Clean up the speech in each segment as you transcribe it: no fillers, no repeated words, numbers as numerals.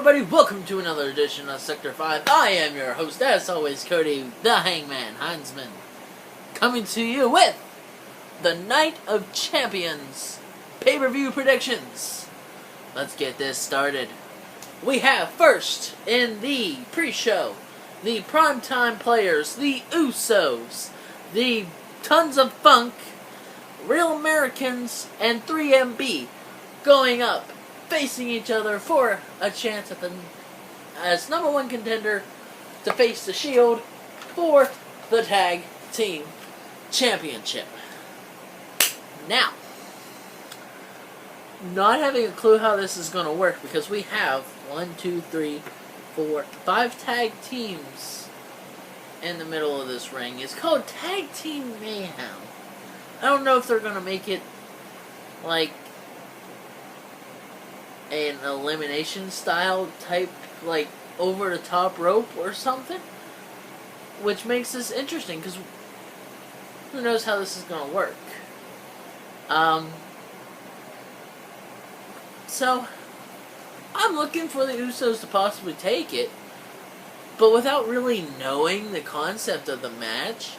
everybody, welcome to another edition of Sector 5. I am your host, as always, Cody, the Hangman Heinzman, coming to you with the Night of Champions pay-per-view predictions. Let's get this started. We have first, in the pre-show, the primetime players, the Usos, the Tons of Funk, Real Americans, and 3MB going up, facing each other for a chance as number one contender to face the Shield for the Tag Team Championship. Now, not having a clue how this is going to work because we have 5 tag teams in the middle of this ring. It's called Tag Team Mayhem. I don't know if they're going to make it like an elimination style type, like over the top rope or something, which makes this interesting because who knows how this is going to work. So I'm looking for the Usos to possibly take it, but without really knowing the concept of the match,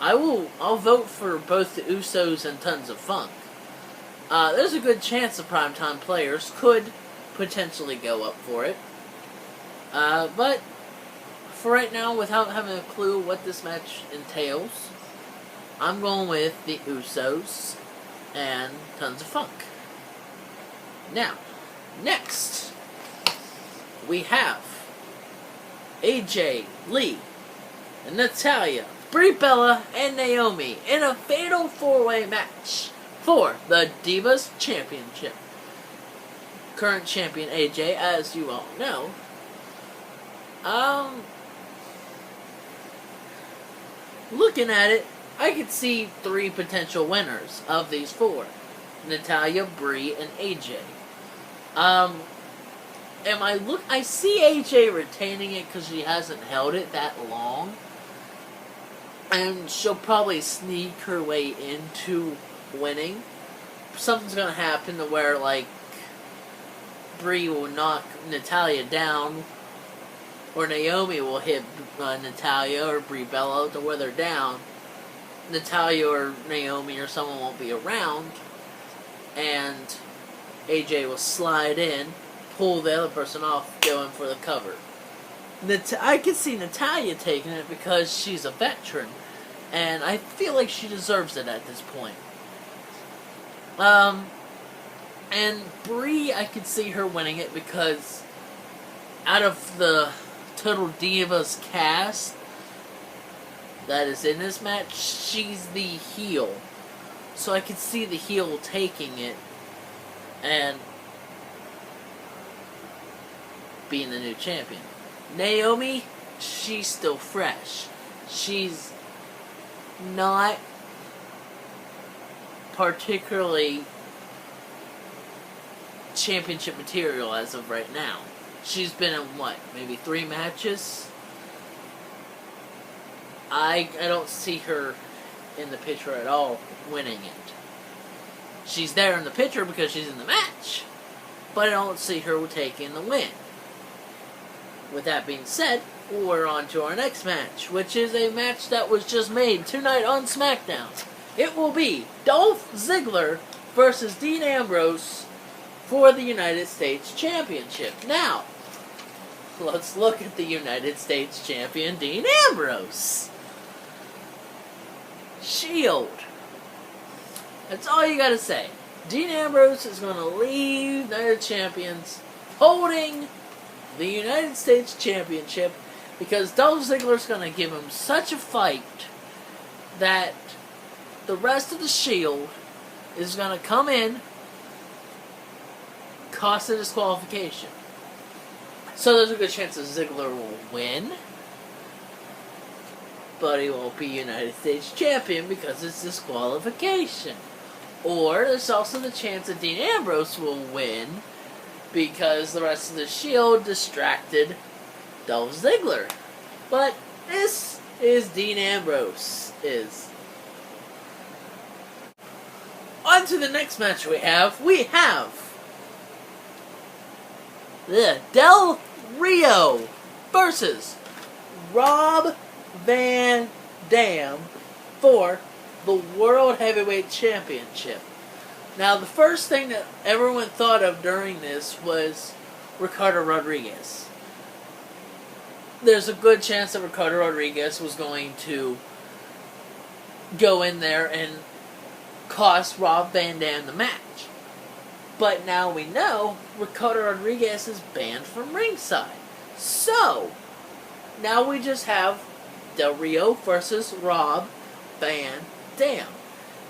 I'll vote for both the Usos and Tons of Funk. There's a good chance the primetime players could potentially go up for it. But for right now, without having a clue what this match entails, I'm going with the Usos and Tons of Funk. Now, next, we have AJ Lee and Natalya, Brie Bella, and Naomi in a fatal 4-way match for the Divas Championship. Current champion AJ, as you all know. Looking at it, I could see 3 potential winners of these 4. Natalya, Brie, and AJ. I see AJ retaining it because she hasn't held it that long. And she'll probably sneak her way into winning. Something's gonna happen to where, like, Brie will knock Natalya down, or Naomi will hit Natalya or Brie Bella to where they're down. Natalya or Naomi or someone won't be around, and AJ will slide in, pull the other person off, going for the cover. I could see Natalya taking it because she's a veteran, and I feel like she deserves it at this point. And Brie, I could see her winning it because out of the Total Divas cast that is in this match, she's the heel. So I could see the heel taking it and being the new champion. Naomi, she's still fresh. She's not particularly championship material as of right now. She's been in maybe 3 matches? I don't see her in the picture at all winning it. She's there in the picture because she's in the match, but I don't see her taking the win. With that being said, we're on to our next match, which is a match that was just made tonight on SmackDown. It will be Dolph Ziggler versus Dean Ambrose for the United States Championship. Now, let's look at the United States Champion, Dean Ambrose. Shield. That's all you gotta say. Dean Ambrose is going to leave their champions holding the United States Championship because Dolph Ziggler's going to give him such a fight that the rest of the Shield is going to come in, cost a disqualification. So there's a good chance that Ziggler will win, but he won't be United States Champion because it's disqualification. Or there's also the chance that Dean Ambrose will win because the rest of the Shield distracted Dolph Ziggler. But this is Dean Ambrose. On to the next match we have Del Rio versus Rob Van Dam for the World Heavyweight Championship. Now, the first thing that everyone thought of during this was Ricardo Rodriguez. There's a good chance that Ricardo Rodriguez was going to go in there and cost Rob Van Dam the match. But now we know Ricardo Rodriguez is banned from ringside. So, now we just have Del Rio versus Rob Van Dam.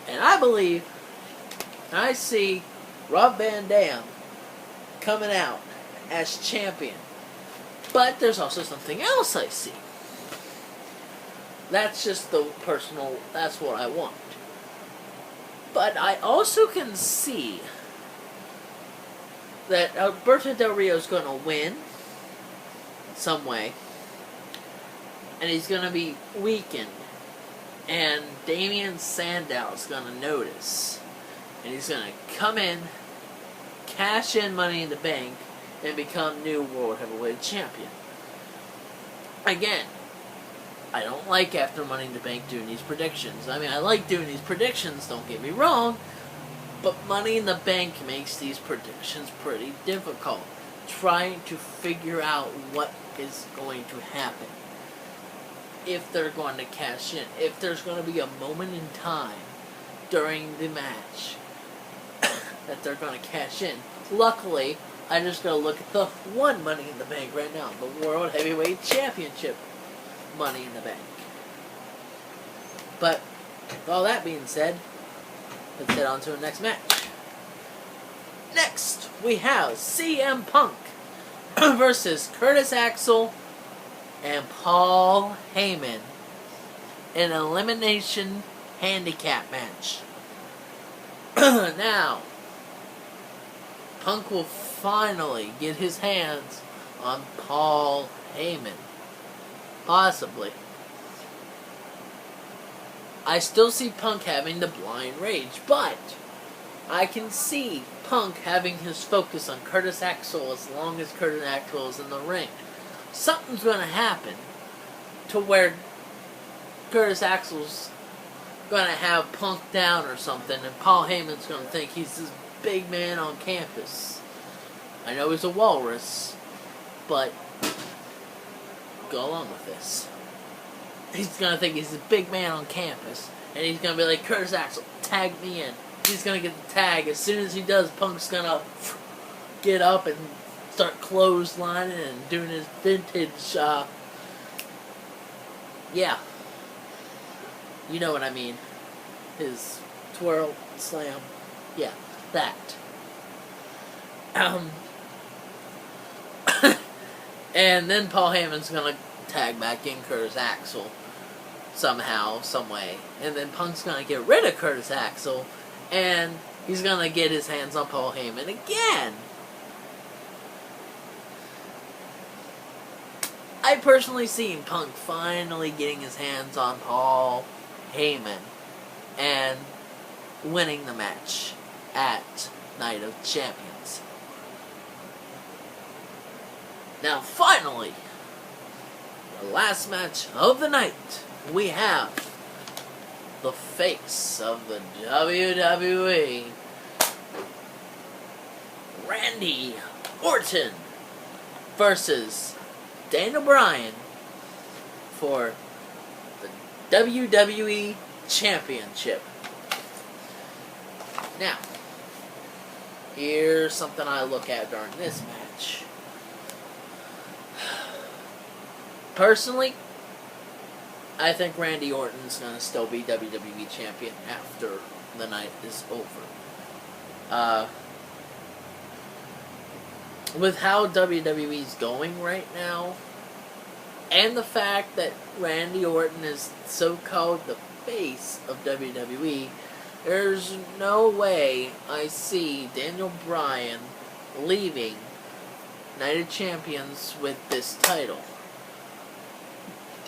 And I see Rob Van Dam coming out as champion. But there's also something else I see. That's just that's what I want. But I also can see that Alberto Del Rio is going to win some way. And he's going to be weakened. And Damien Sandow is going to notice. And he's going to come in, cash in Money in the Bank, and become new World Heavyweight Champion. Again, I don't like after Money in the Bank doing these predictions. I mean, I like doing these predictions, don't get me wrong, but Money in the Bank makes these predictions pretty difficult. Trying to figure out what is going to happen. If they're going to cash in. If there's going to be a moment in time during the match that they're going to cash in. Luckily, I just got to look at the one Money in the Bank right now. The World Heavyweight Championship Money in the Bank. But, with all that being said, let's head on to the next match. Next, we have CM Punk versus Curtis Axel and Paul Heyman in an elimination handicap match. Now, Punk will finally get his hands on Paul Heyman. Possibly. I still see Punk having the blind rage, but I can see Punk having his focus on Curtis Axel as long as Curtis Axel is in the ring. Something's going to happen to where Curtis Axel's going to have Punk down or something, and Paul Heyman's going to think he's this big man on campus. I know he's a walrus, but go along with this. He's going to think he's a big man on campus, and he's going to be like, Curtis Axel, tag me in. He's going to get the tag. As soon as he does, Punk's going to get up and start clotheslining and doing his vintage, yeah. You know what I mean. His twirl, slam, yeah, that. And then Paul Heyman's going to tag back in Curtis Axel somehow, some way. And then Punk's going to get rid of Curtis Axel, and he's going to get his hands on Paul Heyman again. I personally seen Punk finally getting his hands on Paul Heyman and winning the match at Night of Champions. Now, finally, the last match of the night, we have the face of the WWE, Randy Orton, versus Daniel Bryan for the WWE Championship. Now, here's something I look at during this match. Personally, I think Randy Orton's going to still be WWE Champion after the night is over. With how WWE's going right now, and the fact that Randy Orton is so-called the face of WWE, there's no way I see Daniel Bryan leaving Night of Champions with this title.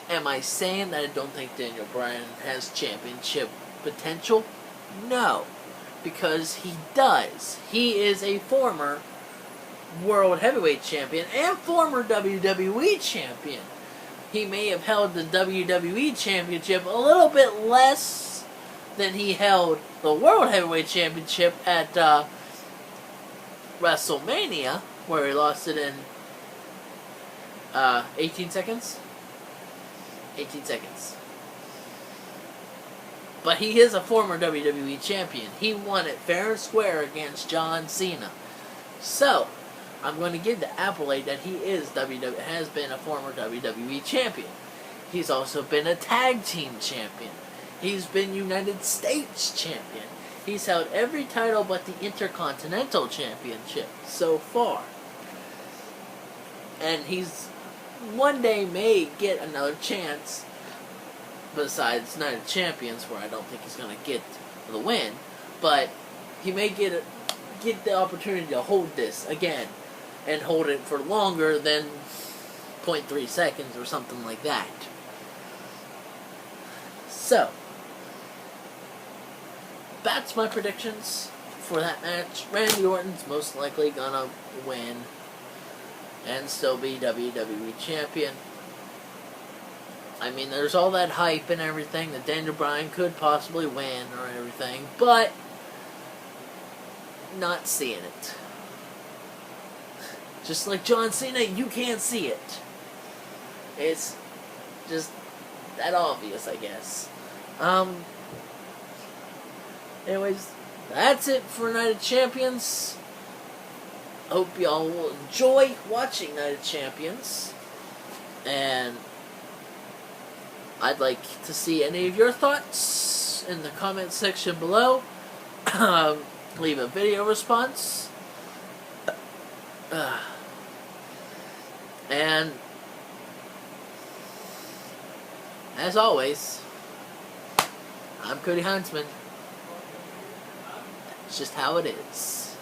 Am I saying that I don't think Daniel Bryan has championship potential? No. Because he does. He is a former World Heavyweight Champion and former WWE Champion. He may have held the WWE Championship a little bit less than he held the World Heavyweight Championship at WrestleMania, where he lost it in 18 seconds? 18 seconds. But he is a former WWE Champion. He won it fair and square against John Cena. So, I'm going to give the accolade that he has been a former WWE Champion. He's also been a Tag Team Champion. He's been United States Champion. He's held every title but the Intercontinental Championship so far. And he's one day may get another chance besides Night of Champions, where I don't think he's going to get the win, but he may get the opportunity to hold this again and hold it for longer than 0.3 seconds or something like that. So, that's my predictions for that match. Randy Orton's most likely gonna win and still be WWE Champion. I mean, there's all that hype and everything that Daniel Bryan could possibly win or everything, but not seeing it. Just like John Cena, you can't see it. It's just that obvious, I guess. Anyways, that's it for Night of Champions. Hope y'all will enjoy watching Night of Champions. And I'd like to see any of your thoughts in the comment section below. Leave a video response. And as always, I'm Cody Huntsman. It's just how it is.